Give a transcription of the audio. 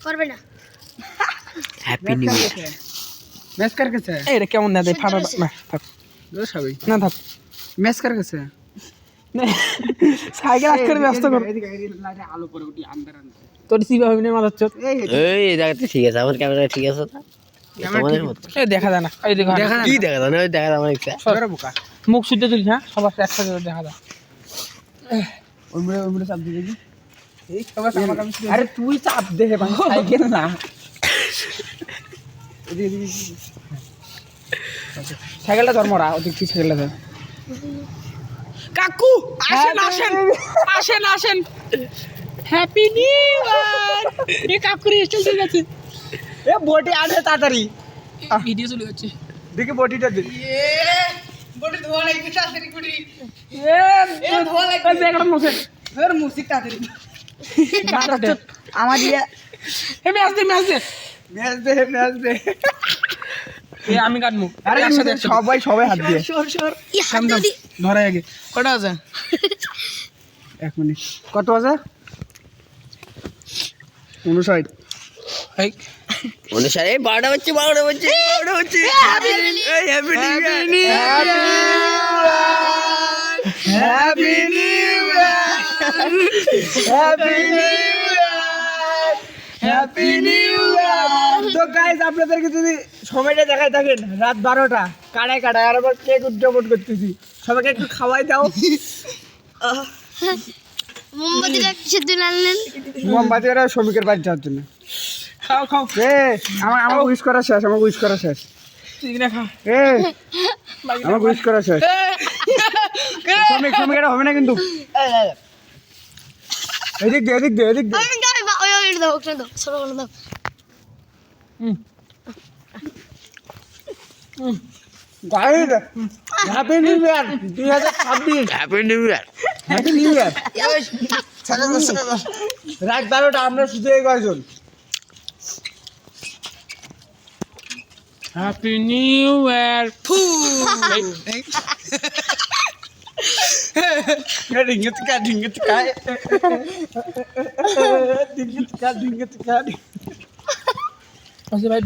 করবে না happy new year match कर कैसे এই রে কেমন দাদা ফাটা না থাক दो सभी না থাক मैच कर कैसे সাইকেল আজকে ব্যস্ত কর लाइट आलो पर उठी अंदर अंदर তোর সিবা হবে না মাদার চোদ এই জায়গাতে ঠিক আছে আমার ক্যামেরা ঠিক আছে না তোমাদের মতো এই দেখা যায় না এই দেখো দেখা কি দেখা যায় না ওই দেখা যায় আমার ইচ্ছা सर बुका মুখ শুদ্ধ তুলিস হ্যাঁ সবার একসাথে দেখা যায় उम्र सब दे देगी अरे तू ही चाप दे है भाई साइकिल ना সাইকেলটা ধর মরা ওদিক থেকে সাইকেলটা ধর কাকু আসেন আসেন আসেন আসেন হ্যাপি নিউ ইয়ার এ কাকুরি চলে গেছে ए बोटी आ ताड़ाताड़ी ভিডিও চলে যাচ্ছে देखी बोटीটা दे বডি ধোয়া লাগবে তাড়াতাড়ি বডি এ ধোয়া লাগবে দেখো মুছে ধর মুছে তাড়াতাড়ি আমার দিয়া এ ম্যাচ দে मैच दे এ আমি কাটমু আরে একসাথে সবাই হাত দিয়ে ই হাত দিয়ে দি- ধরে আগে কটা আছে 1 মিনিট কত আছে 59 এই অনুসারে 12টা বাজছে happy new happy new happy new তো গাইস আপনাদেরকে যদি সময়টা দেখাই থাকেন রাত 12টা কাড়ায় আর আবার কেক উদযাপন করতেছি সবাইকে একটু খাওয়াই দাও মোমবাতিটা কিসের জন্য আনলেন মোমবাতি ওরা শ্রমিকের বাড়ি যাওয়ার জন্য খাও খাও এ আমার উইশ করা শেষ ঠিক না খাও এ আমার উইশ করা শেষ শ্রমিক এটা হবে না কিন্তু এদিক দে আমি গাই বা ওই দাও ওখানে দাও সরো করে দাও guide happy new year 2026 happy new year happy new year রাত 12টা আমরা শুধু এই কয়জন হ্যাপি নিউ ইয়ার ফু ঢিঙ্গিত কা আচ্ছা ভাই